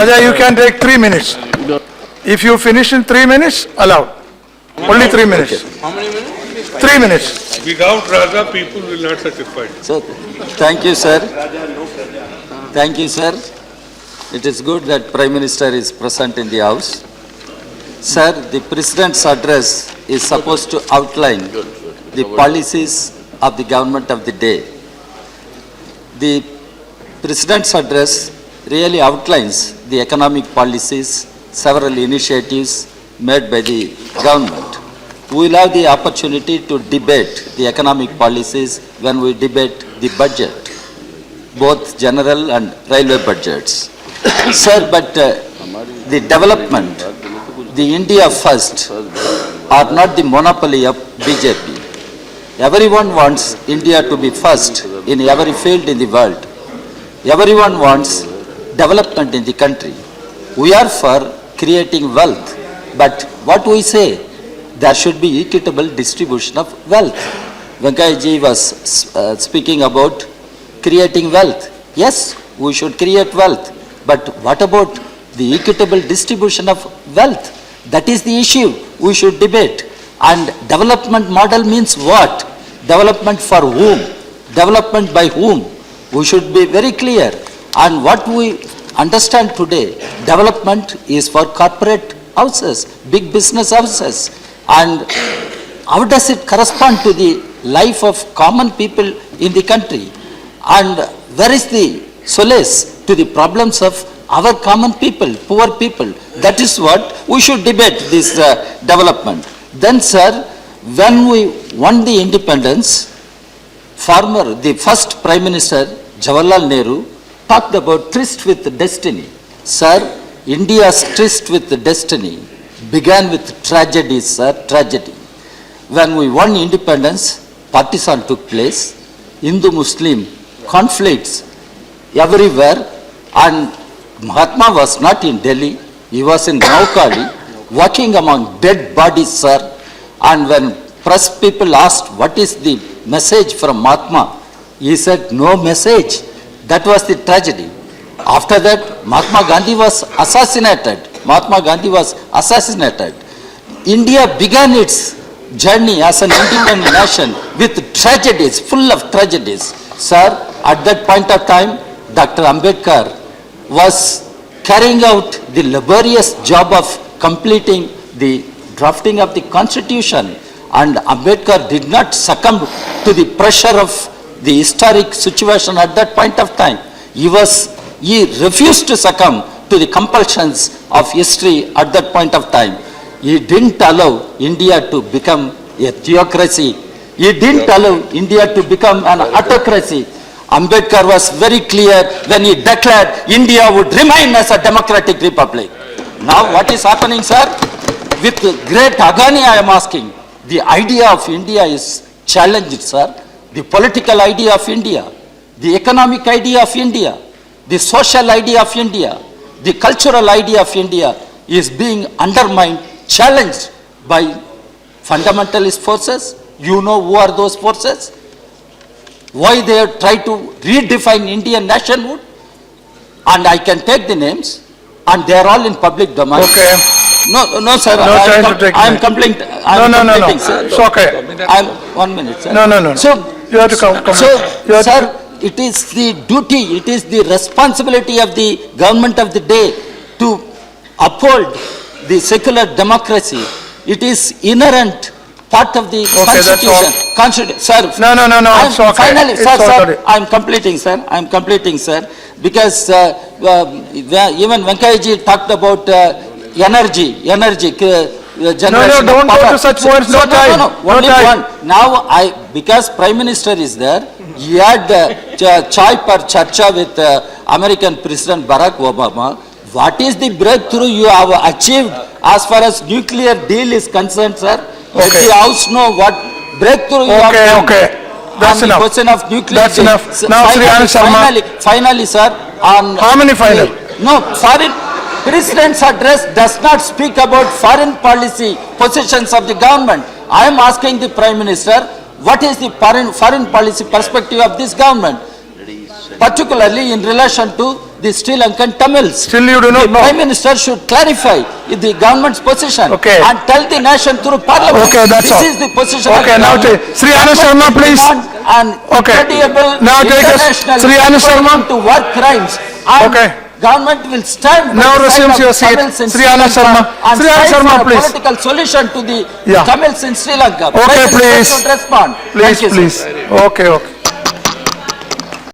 Raja, you can take 3 minutes. If you finish in 3 minutes, allowed. Only 3 minutes. How many minutes? 3 minutes. Without Raja, people will not satisfied. So, thank you, sir. Thank you, sir. It is good that Prime Minister is present in the House. Sir, the President's address is supposed to outline the policies of the government of the day. The President's address really outlines the economic policies, several initiatives made by the government. We will have the opportunity to debate the economic policies when we debate the budget, both general and railway budgets. Sir, but the development, the India first, are not the monopoly of BJP. Everyone wants India to be first in every field in the world. Everyone wants development in the country. We are for creating wealth, but what we say, there should be equitable distribution of wealth. Venkaiah ji was speaking about creating wealth. Yes, we should create wealth, but what about the equitable distribution of wealth? That is the issue we should debate. And development model means what? Development for whom? Development by whom? We should be very clear. And what we understand today, development is for corporate houses, big business houses. And how does it correspond to the life of common people in the country? And where is the solace to the problems of our common people, poor people? That is what we should debate, this development. Then, sir, when we won the independence, the first Prime Minister, Jawaharlal Nehru, talked about tryst with destiny. Sir, India's tryst with destiny began with tragedy, sir, tragedy. When we won independence, partition took place, Hindu-Muslim conflicts everywhere, and Mahatma was not in Delhi, he was in Naukali, walking among dead bodies, sir. And when press people asked, what is the message from Mahatma? He said, no message. That was the tragedy. After that, Mahatma Gandhi was assassinated. India began its journey as an independent nation with tragedies, full of tragedies. Sir, at that point of time, Dr. Ambedkar was carrying out the laborious job of completing the drafting of the constitution, and Ambedkar did not succumb to the pressure of the historic situation at that point of time. He refused to succumb to the compulsions of history at that point of time. He didn't allow India to become a theocracy. He didn't allow India to become an autocracy. Ambedkar was very clear when he declared India would remain as a democratic republic. Now what is happening, sir? With great agony I am asking, the idea of India is challenged, sir. The political idea of India, the economic idea of India, the social idea of India, the cultural idea of India is being undermined, challenged by fundamentalist forces. You know who are those forces? Why they have tried to redefine Indian nationhood? And I can take the names, and they are all in public domain. Okay. No, sir. No time to take I am minutes. complaining. No. It's okay. I'm 1 minute, sir. No. So, You have to come. Sir, it is the duty, it is the responsibility of the government of the day to uphold the secular democracy. It is inherent part of the Constitution. Sir. No. It's okay. Finally, It's sir, I am completing, sir. Because even Venkaiah ji talked about energy. No, don't go to such points. No time. Only one. Now, because Prime Minister is there, he had chai par charcha with American President Barack Obama. What is the breakthrough you have achieved as far as nuclear deal is concerned, sir? Let the House know what breakthrough you have done. Okay. That's enough. On the question of nuclear That's deal. enough. Now, Sri Anand Sharma. Finally, sir. How many final? No, foreign. President's address does not speak about foreign policy positions of the government. I am asking the Prime Minister, what is the foreign policy perspective of this government, particularly in relation to the Sri Lankan Tamils. Still you do not The know. Prime Minister should clarify the government's position. Okay. And tell the nation through parliament. Okay, that's all. This is the position of Okay, the now government. take- Sri Anand Sharma, please. And Okay. credible Now take us- international Sri Anand Sharma. to war crimes. And Okay. government will stand by Now the side resumes of your seat. Tamils in Sri Sri Anand Lanka Sharma. and Sri Anand stand Sharma, for a please. political solution to the Yeah. Tamils in Sri Lanka. Okay, Prime Minister please. should respond. Please, Thank you, sir. please. Okay, okay.